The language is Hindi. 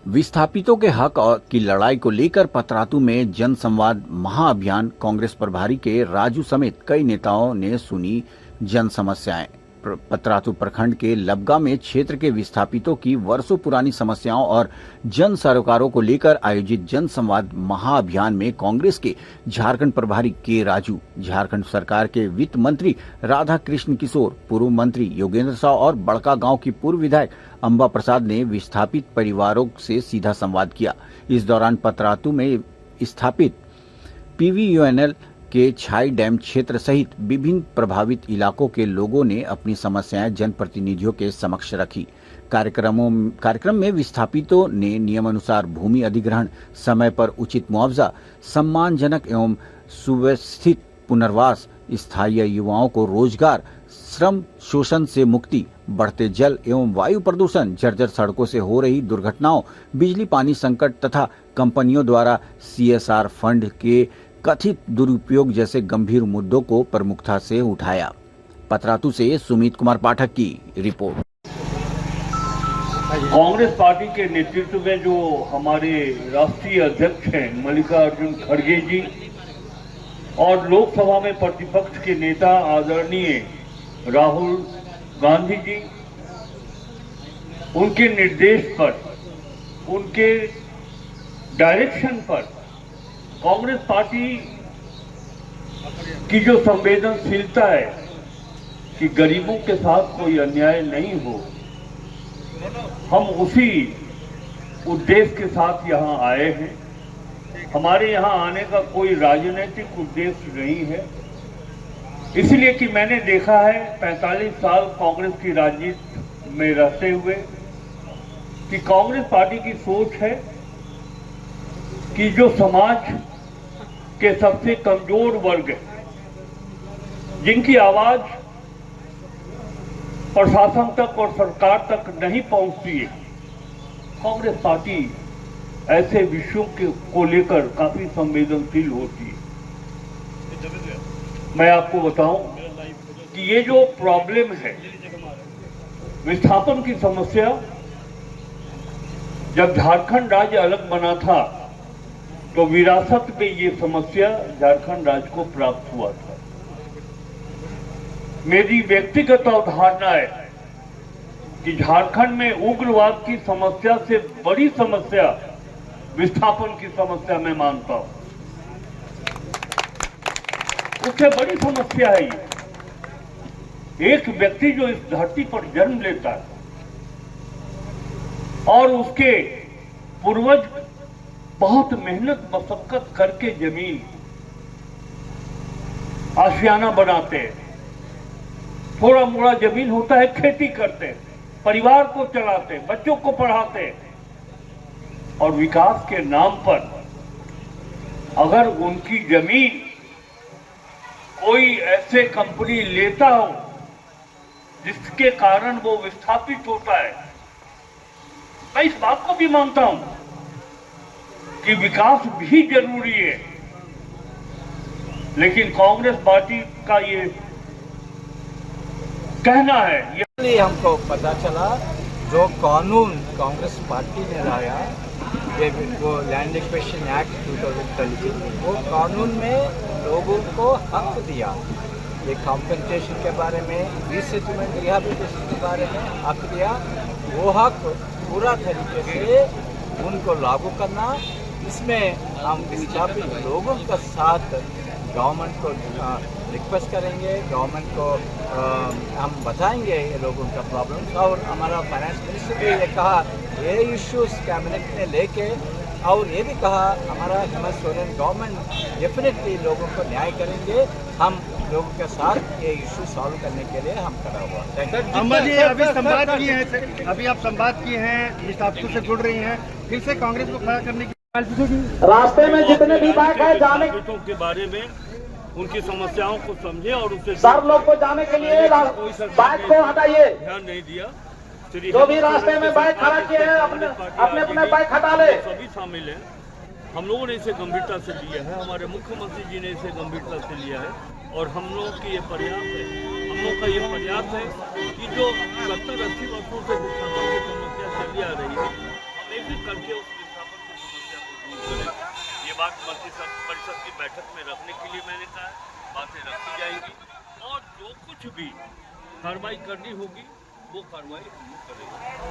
विस्थापितों के हक और की लड़ाई को लेकर पतरातू में जन संवाद महाअभियान कांग्रेस प्रभारी के राजू समेत कई नेताओं ने सुनी जन समस्याएं। पतरातू प्रखंड के लबगा में क्षेत्र के विस्थापितों की वर्षों पुरानी समस्याओं और जन सरोकारों को लेकर आयोजित जन संवाद महाअभियान में कांग्रेस के झारखंड प्रभारी के राजू, झारखंड सरकार के वित्त मंत्री राधा कृष्ण किशोर, पूर्व मंत्री योगेंद्र साव और बड़का गांव की पूर्व विधायक अंबा प्रसाद ने विस्थापित परिवारों से सीधा संवाद किया। इस दौरान पतरातू में स्थापित पीवीयूएनएल के छाई डैम क्षेत्र सहित विभिन्न प्रभावित इलाकों के लोगों ने अपनी समस्याएं जनप्रतिनिधियों के समक्ष रखी। कार्यक्रम में विस्थापितों ने नियमानुसार भूमि अधिग्रहण, समय पर उचित मुआवजा, सम्मानजनक एवं सुव्यवस्थित पुनर्वास, स्थायी युवाओं को रोजगार, श्रम शोषण से मुक्ति, बढ़ते जल एवं वायु प्रदूषण, जर्जर सड़कों से हो रही दुर्घटनाओं, बिजली पानी संकट तथा कंपनियों द्वारा CSR फंड के कथित दुरुपयोग जैसे गंभीर मुद्दों को प्रमुखता से उठाया। पतरातू से सुमित कुमार पाठक की रिपोर्ट। कांग्रेस पार्टी के नेतृत्व में जो हमारे राष्ट्रीय अध्यक्ष हैं मल्लिकार्जुन खड़गे जी और लोकसभा में प्रतिपक्ष के नेता आदरणीय राहुल गांधी जी, उनके निर्देश पर, उनके डायरेक्शन पर कांग्रेस पार्टी की जो संवेदनशीलता है कि गरीबों के साथ कोई अन्याय नहीं हो, हम उसी उद्देश्य के साथ यहाँ आए हैं। हमारे यहाँ आने का कोई राजनीतिक उद्देश्य नहीं है, इसलिए कि मैंने देखा है 45 साल कांग्रेस की राजनीति में रहते हुए कि कांग्रेस पार्टी की सोच है कि जो समाज के सबसे कमजोर वर्ग है, जिनकी आवाज प्रशासन तक और सरकार तक नहीं पहुंचती है, कांग्रेस पार्टी ऐसे विषयों को लेकर काफी संवेदनशील होती है। मैं आपको बताऊं कि ये जो प्रॉब्लम है, विस्थापन की समस्या, जब झारखंड राज्य अलग बना था तो विरासत में ये समस्या झारखंड राज्य को प्राप्त हुआ था। मेरी व्यक्तिगत अवधारणा है कि झारखंड में उग्रवाद की समस्या से बड़ी समस्या विस्थापन की समस्या मैं मानता हूं। उससे बड़ी समस्या है ये। एक व्यक्ति जो इस धरती पर जन्म लेता है और उसके पूर्वज बहुत मेहनत मशक्कत करके जमीन आशियाना बनाते हैं, थोड़ा मोड़ा जमीन होता है, खेती करते हैं, परिवार को चलाते हैं, बच्चों को पढ़ाते हैं, और विकास के नाम पर अगर उनकी जमीन कोई ऐसे कंपनी लेता हो जिसके कारण वो विस्थापित होता है, मैं इस बात को भी मानता हूं कि विकास भी जरूरी है, लेकिन कांग्रेस पार्टी का ये कहना है, ये हमको पता चला जो कानून कांग्रेस पार्टी ने लाया, ये वो लैंड एक्विजिशन एक्ट 2013, वो कानून में लोगों को हक दिया, ये कॉम्पेंसेशन के बारे में, रीसेटलमेंट रिहैबिलिटेशन के बारे में हक दिया। वो हक पूरा तरीके से उनको लागू करना, इसमें हम विस्थापित लोगों का साथ गवर्नमेंट को रिक्वेस्ट करेंगे, गवर्नमेंट को हम बताएंगे ये लोगों का प्रॉब्लम्स, और हमारा फाइनेंस मिनिस्टर भी ये कहा ये इश्यूज कैबिनेट ने लेके, और ये भी कहा हमारा हेमंत सोरेन गवर्नमेंट डेफिनेटली लोगों को न्याय करेंगे, हम लोगों के साथ ये इशू सॉल्व करने के लिए हम खड़ा हुआ। अम्बा जी, अभी संवाद किए हैं, अभी आप संवाद किए हैं, विस्थापितों से जुड़ रही हैं, फिर से कांग्रेस को खड़ा करने की रास्ते में जितने भी बाइक है जाने के बारे में उनकी समस्याओं को समझे और उससे सर लोग को जाने के लिए बाइक को हटाइए, ध्यान नहीं दिया। जो भी रास्ते में बाइक खड़ा किए हैं अपने अपने बाइक हटा ले। सभी शामिल हैं। हम लोगों ने इसे गंभीरता से लिया है, हमारे मुख्यमंत्री जी ने इसे गंभीरता से लिया है, और हम लोग की ये प्रयास है, हम लोग का ये प्रयास है कि जो 70-80 वर्षों से विस्थापन की समस्या चली आ रही है, हम एक से करके उस विस्थापन की समस्या को दूर करें। ये बात परिषद की बैठक में रखने के लिए मैंने कहा है, बातें रखी जाएंगी और जो कुछ भी कार्रवाई करनी होगी वो कार्रवाई हम करेंगे।